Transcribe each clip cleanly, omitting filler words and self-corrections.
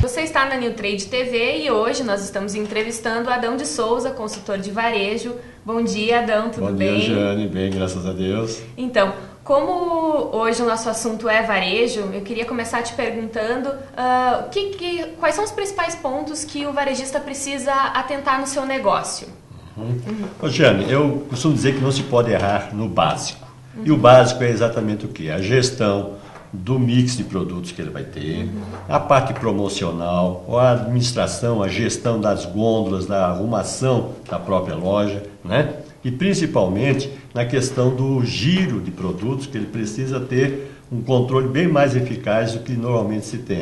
Você está na New Trade TV e hoje nós estamos entrevistando Adão de Souza, consultor de varejo. Bom dia, Adão, tudo bem? Bom dia, Jane, bem, graças a Deus. Então, como hoje o nosso assunto é varejo, eu queria começar te perguntando quais são os principais pontos que o varejista precisa atentar no seu negócio? Ô, Jane, eu costumo dizer que não se pode errar no básico. E o básico é exatamente o quê? A gestão do mix de produtos que ele vai ter, a parte promocional, a administração, a gestão das gôndolas, da arrumação da própria loja, né? E principalmente na questão do giro de produtos, que ele precisa ter um controle bem mais eficaz do que normalmente se tem,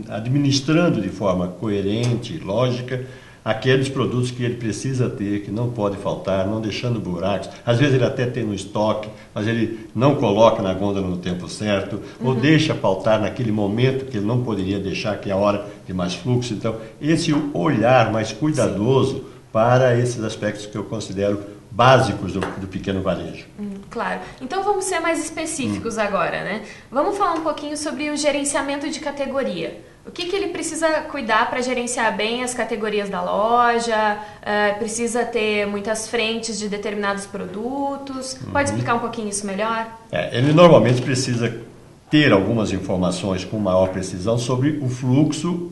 administrando de forma coerente e lógica aqueles produtos que ele precisa ter, que não pode faltar, não deixando buracos. Às vezes ele até tem no estoque, mas ele não coloca na gôndola no tempo certo, ou deixa faltar naquele momento que ele não poderia deixar, que é a hora de mais fluxo. Então, esse olhar mais cuidadoso para esses aspectos que eu considero básicos do pequeno varejo. Claro. Então vamos ser mais específicos agora, né? Vamos falar um pouquinho sobre o gerenciamento de categoria. O que ele precisa cuidar para gerenciar bem as categorias da loja? Precisa ter muitas frentes de determinados produtos? Pode explicar um pouquinho isso melhor? Ele normalmente precisa ter algumas informações com maior precisão sobre o fluxo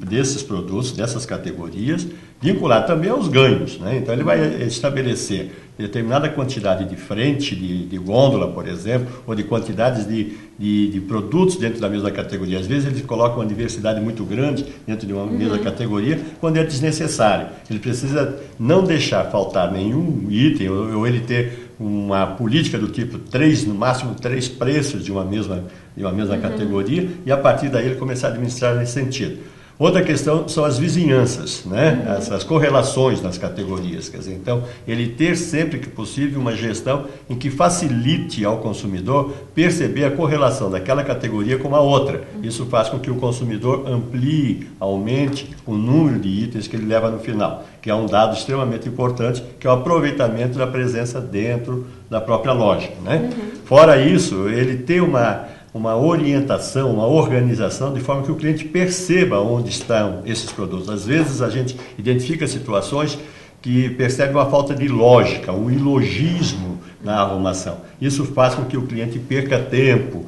desses produtos, dessas categorias, vinculado também aos ganhos, né? Então ele vai estabelecer determinada quantidade de frente de gôndola, por exemplo, ou de quantidades de produtos dentro da mesma categoria. Às vezes ele coloca uma diversidade muito grande dentro de uma mesma categoria, quando é desnecessário. Ele precisa não deixar faltar nenhum item, ou ele ter uma política do tipo no máximo 3 preços de uma mesma categoria, e a partir daí ele começar a administrar nesse sentido. Outra questão são as vizinhanças, né? As correlações nas categorias. Quer dizer, então, ele ter sempre que possível uma gestão em que facilite ao consumidor perceber a correlação daquela categoria com a outra. Isso faz com que o consumidor amplie, aumente o número de itens que ele leva no final, que é um dado extremamente importante, que é o aproveitamento da presença dentro da própria loja, né? Fora isso, ele ter uma orientação, uma organização, de forma que o cliente perceba onde estão esses produtos. Às vezes a gente identifica situações que percebe uma falta de lógica, um ilogismo na arrumação. Isso faz com que o cliente perca tempo,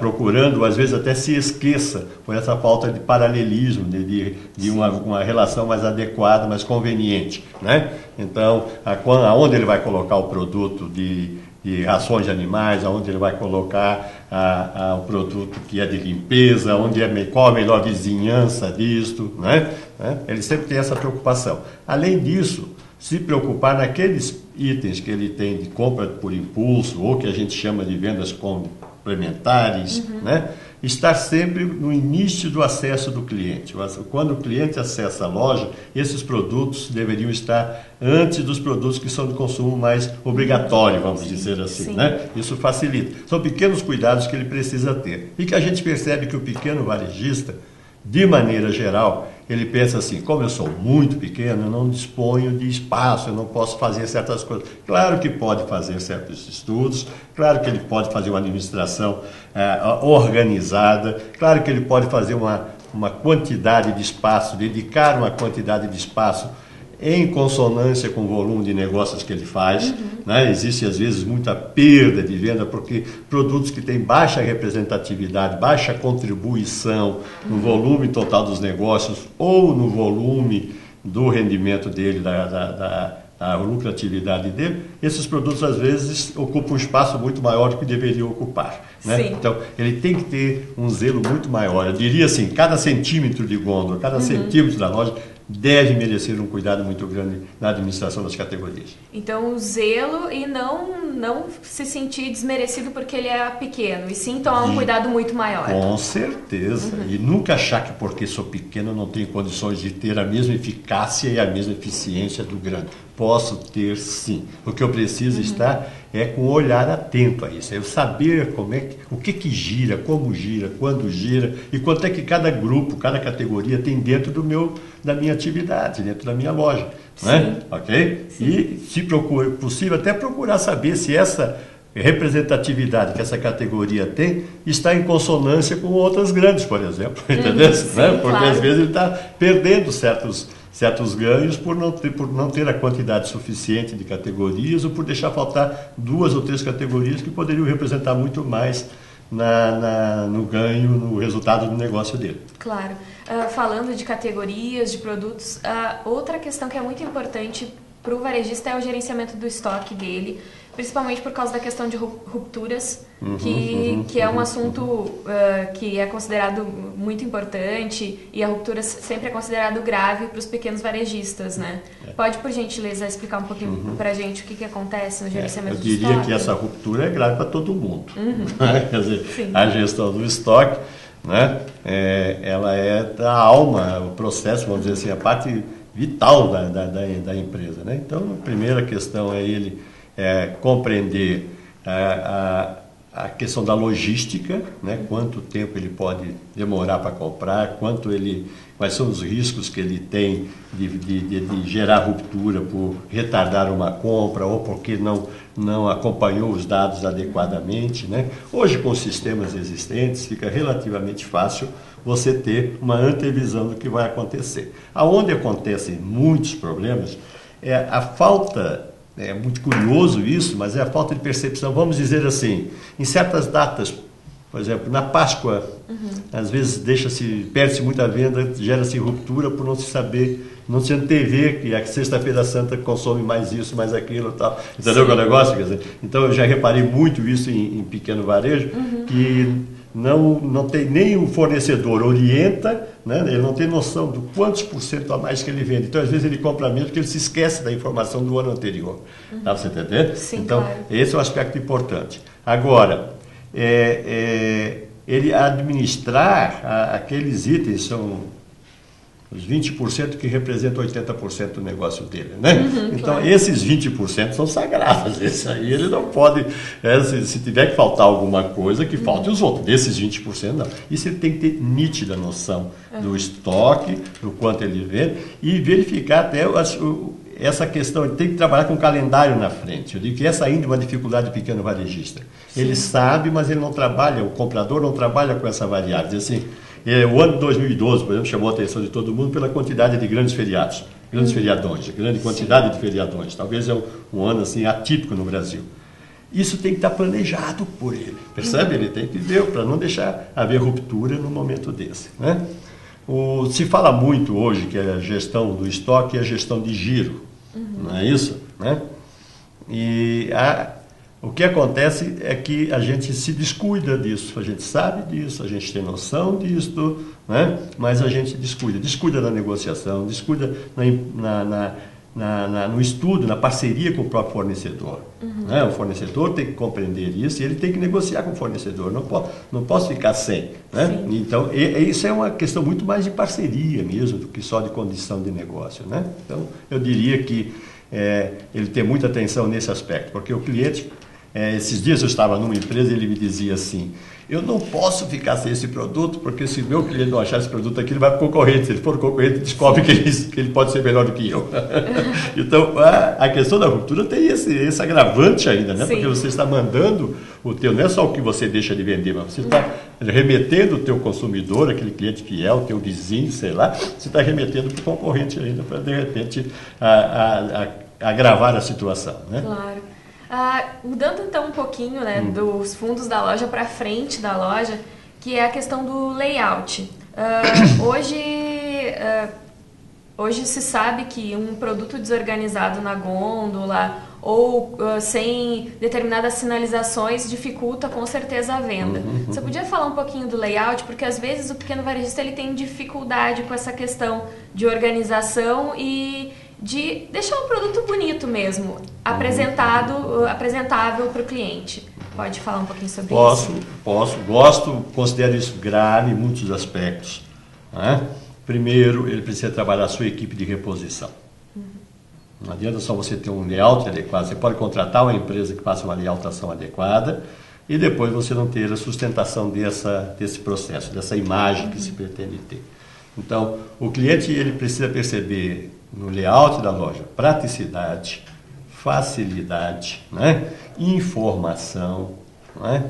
procurando, às vezes até se esqueça por essa falta de paralelismo, de uma relação mais adequada, mais conveniente, né? Então, aonde ele vai colocar o produto de rações de animais, aonde ele vai colocar o produto que é de limpeza, qual a melhor vizinhança disto, né? Ele sempre tem essa preocupação. Além disso, se preocupar naqueles itens que ele tem de compra por impulso, ou que a gente chama de vendas complementares, né? Estar sempre no início do acesso do cliente. Quando o cliente acessa a loja, esses produtos deveriam estar antes dos produtos que são de consumo mais obrigatório, vamos dizer assim, né? Isso facilita. São pequenos cuidados que ele precisa ter. E que a gente percebe que o pequeno varejista, de maneira geral, ele pensa assim: como eu sou muito pequeno, eu não disponho de espaço, eu não posso fazer certas coisas. Claro que pode fazer certos estudos, claro que ele pode fazer uma administração organizada, claro que ele pode fazer uma quantidade de espaço, dedicar uma quantidade de espaço em consonância com o volume de negócios que ele faz, né? Existe às vezes muita perda de venda porque produtos que têm baixa representatividade, baixa contribuição no volume total dos negócios ou no volume do rendimento dele, da lucratividade dele, esses produtos às vezes ocupam um espaço muito maior do que deveriam ocupar, né? Então ele tem que ter um zelo muito maior. Eu diria assim, cada centímetro de gôndola, cada centímetro da loja deve merecer um cuidado muito grande na administração das categorias. Então, o zelo e não se sentir desmerecido porque ele é pequeno, e sim tomar um cuidado muito maior. Com certeza. E nunca achar que porque sou pequeno não tenho condições de ter a mesma eficácia e a mesma eficiência do grande. Posso ter sim. O que eu preciso estar com um olhar atento a isso. É eu saber o que gira, como gira, quando gira e quanto é que cada grupo, cada categoria tem dentro da minha atividade, dentro da minha loja. Né? Ok? Sim. E, se possível, até procurar saber se essa representatividade que essa categoria tem está em consonância com outras grandes, por exemplo, entendeu? Sim, Né? Porque claro. às vezes ele está perdendo certos ganhos por não ter a quantidade suficiente de categorias ou por deixar faltar 2 ou 3 categorias que poderiam representar muito mais no ganho, no resultado do negócio dele. Claro. Falando de categorias, de produtos, outra questão que é muito importante para o varejista é o gerenciamento do estoque dele, principalmente por causa da questão de rupturas, que é um assunto que é considerado muito importante, e a ruptura sempre é considerado grave para os pequenos varejistas, né? Pode, por gentileza, explicar um pouquinho para a gente o que acontece no gerenciamento do estoque? Eu diria que essa ruptura é grave para todo mundo. Quer dizer, Sim. A gestão do estoque, né, ela é da alma, o processo, vamos dizer assim, a parte vital da empresa, né? Então, a primeira questão é ele compreender a questão da logística, né? Quanto tempo ele pode demorar para comprar, quais são os riscos que ele tem de gerar ruptura por retardar uma compra ou porque não acompanhou os dados adequadamente, né? Hoje, com os sistemas existentes, fica relativamente fácil você ter uma antevisão do que vai acontecer. Aonde acontecem muitos problemas é a falta, é muito curioso isso, mas é a falta de percepção, vamos dizer assim, em certas datas, por exemplo, na Páscoa, às vezes perde-se muita venda, gera-se ruptura por não se saber, não se antever que a Sexta-feira Santa consome mais isso, mais aquilo e tal. Entendeu o negócio? Quer dizer, então eu já reparei muito isso em pequeno varejo, que não tem nem o fornecedor orienta, né? Ele não tem noção do quantos % a mais que ele vende. Então, às vezes, ele compra menos porque ele se esquece da informação do ano anterior. Dá para você entender? Sim, então, claro. Esse é um aspecto importante. Agora, ele administrar aqueles itens, são os 20% que representam 80% do negócio dele, né? Então, claro. Esses 20% são sagrados. Esse aí ele não pode... se tiver que faltar alguma coisa, que falte os outros. Desses 20%, não. Isso ele tem que ter nítida noção do estoque, do quanto ele vende, e verificar até essa questão. Ele tem que trabalhar com o calendário na frente. Eu digo que essa ainda é uma dificuldade do pequeno varejista. Sim. Ele sabe, mas ele não trabalha, o comprador não trabalha com essa variável. Diz assim... O ano de 2012, por exemplo, chamou a atenção de todo mundo pela quantidade de grandes feriados, grandes feriadões, grande quantidade de feriadões. Talvez é um ano assim atípico no Brasil. Isso tem que estar planejado por ele, percebe? Ele tem que ver para não deixar haver ruptura no momento desse, né? Se fala muito hoje que a gestão do estoque é a gestão de giro, não é isso? Né? O que acontece é que a gente se descuida disso, a gente sabe disso, a gente tem noção disso, né? Mas a gente descuida da negociação, descuida no estudo, na parceria com o próprio fornecedor. Né? O fornecedor tem que compreender isso e ele tem que negociar com o fornecedor, não posso ficar sem. Né? Então, isso é uma questão muito mais de parceria mesmo do que só de condição de negócio. Né? Então, eu diria que ele tem muita atenção nesse aspecto, porque o cliente... esses dias eu estava numa empresa e ele me dizia assim: eu não posso ficar sem esse produto, porque se meu cliente não achar esse produto aqui, ele vai para o concorrente. Se ele for concorrente, descobre que ele pode ser melhor do que eu. Então, a questão da ruptura tem esse agravante ainda, né? Porque você está mandando o teu, não é só o que você deixa de vender, mas você está remetendo o teu consumidor, aquele cliente fiel, o teu vizinho, sei lá, você está remetendo para o concorrente ainda, para de repente agravar a situação, né? Claro. Mudando então um pouquinho, né, dos fundos da loja para frente da loja, que é a questão do layout. Hoje se sabe que um produto desorganizado na gôndola ou sem determinadas sinalizações dificulta com certeza a venda. Você podia falar um pouquinho do layout? Porque às vezes o pequeno varejista ele tem dificuldade com essa questão de organização e de deixar um produto bonito mesmo, apresentável para o cliente. Pode falar um pouquinho sobre isso? Gosto, considero isso grave em muitos aspectos. Né? Primeiro, ele precisa trabalhar a sua equipe de reposição. Não adianta só você ter um layout adequado, você pode contratar uma empresa que faça uma layoutação adequada e depois você não ter a sustentação desse processo, dessa imagem que se pretende ter. Então, o cliente ele precisa perceber no layout da loja praticidade, facilidade, né? informação, não é?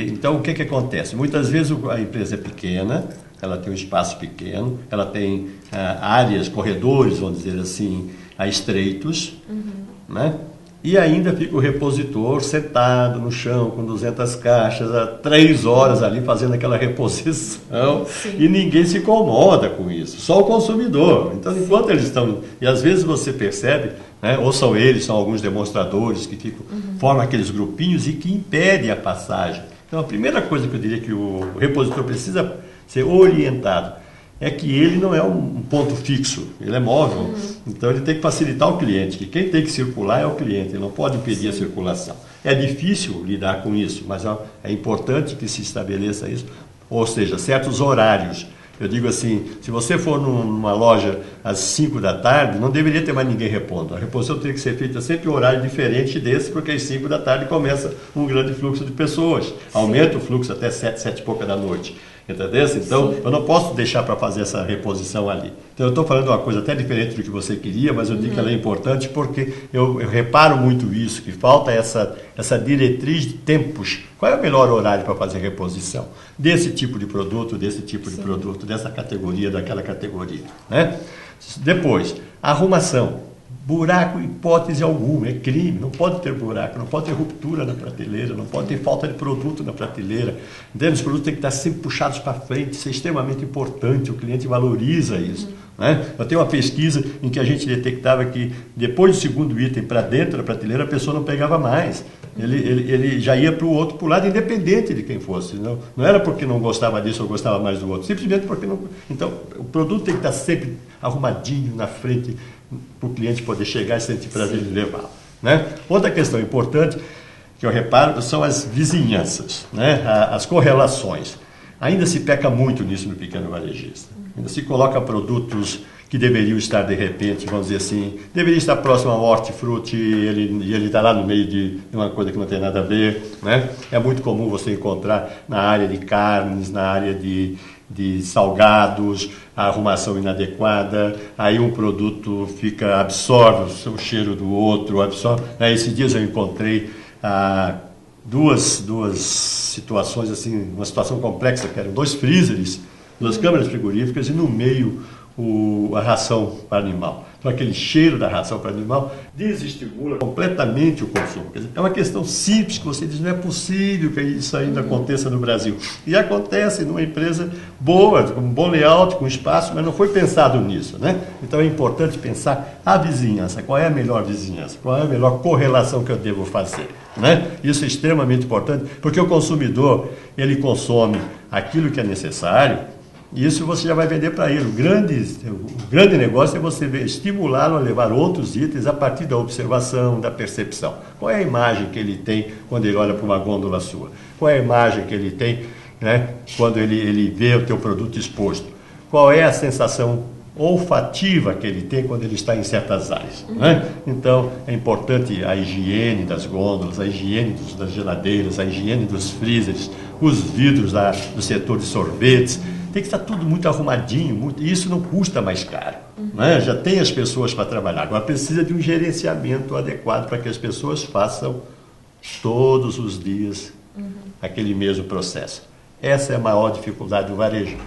Então, o que acontece? Muitas vezes a empresa é pequena, ela tem um espaço pequeno, ela tem áreas, corredores, vamos dizer assim, estreitos, né? E ainda fica o repositor sentado no chão com 200 caixas há 3 horas ali fazendo aquela reposição. Sim. E ninguém se incomoda com isso, só o consumidor. Então, enquanto eles estão... E às vezes você percebe, né, ou são eles, são alguns demonstradores que ficam, formam aqueles grupinhos e que impedem a passagem. Então, a primeira coisa que eu diria que o repositor precisa ser orientado é que ele não é um ponto fixo, ele é móvel. Então, ele tem que facilitar o cliente, que quem tem que circular é o cliente, ele não pode impedir a circulação. É difícil lidar com isso, mas é importante que se estabeleça isso, ou seja, certos horários. Eu digo assim, se você for numa loja às 5 da tarde, não deveria ter mais ninguém repondo. A reposição teria que ser feita sempre em um horário diferente desse, porque às 5 da tarde começa um grande fluxo de pessoas. Aumenta o fluxo até 7, 7 e pouca da noite. Entendeu? Então, eu não posso deixar para fazer essa reposição ali. Então, eu estou falando uma coisa até diferente do que você queria, mas eu digo que ela é importante porque eu reparo muito isso, que falta essa diretriz de tempos. Qual é o melhor horário para fazer reposição? Desse tipo de produto, desse tipo de produto, dessa categoria, daquela categoria. Né? Depois, arrumação. Buraco, hipótese alguma, é crime, não pode ter buraco, não pode ter ruptura na prateleira, não pode ter falta de produto na prateleira. Entende? Os produtos têm que estar sempre puxados para frente, isso é extremamente importante, o cliente valoriza isso. Né? Eu tenho uma pesquisa em que a gente detectava que depois do segundo item para dentro da prateleira, a pessoa não pegava mais. Ele já ia para o outro, para o lado, independente de quem fosse. Não era porque não gostava disso ou gostava mais do outro, simplesmente porque não... Então, o produto tem que estar sempre arrumadinho na frente, para o cliente poder chegar e sentir prazer de levá-lo. Né? Outra questão importante que eu reparo são as vizinhanças, né? As correlações. Ainda se peca muito nisso no pequeno varejista. Ainda se coloca produtos que deveriam estar, de repente, vamos dizer assim, deveria estar próximo ao hortifruti e ele está lá no meio de uma coisa que não tem nada a ver. Né? É muito comum você encontrar na área de carnes, na área de salgados, a arrumação inadequada, aí um produto absorve o cheiro do outro, absorve. Esses dias eu encontrei duas situações, assim, uma situação complexa, que eram 2 freezers, 2 câmaras frigoríficas e no meio a ração para animal. Então, aquele cheiro da ração para animal desestimula completamente o consumo. Quer dizer, é uma questão simples que você diz, não é possível que isso ainda aconteça no Brasil. E acontece numa empresa boa, com um bom layout, com espaço, mas não foi pensado nisso. Né? Então, é importante pensar a vizinhança. Qual é a melhor vizinhança? Qual é a melhor correlação que eu devo fazer? Né? Isso é extremamente importante, porque o consumidor, ele consome aquilo que é necessário. E isso você já vai vender para ele. O grande negócio é você estimulá-lo a levar outros itens a partir da observação, da percepção. Qual é a imagem que ele tem quando ele olha para uma gôndola sua? Qual é a imagem que ele tem, né, quando ele vê o teu produto exposto? Qual é a sensação olfativa que ele tem quando ele está em certas áreas? Né? Então, é importante a higiene das gôndolas, a higiene das geladeiras, a higiene dos freezers, os vidros do setor de sorvetes. Tem que estar tudo muito arrumadinho, e isso não custa mais caro. Né? Já tem as pessoas para trabalhar. Agora precisa de um gerenciamento adequado para que as pessoas façam todos os dias aquele mesmo processo. Essa é a maior dificuldade do varejo.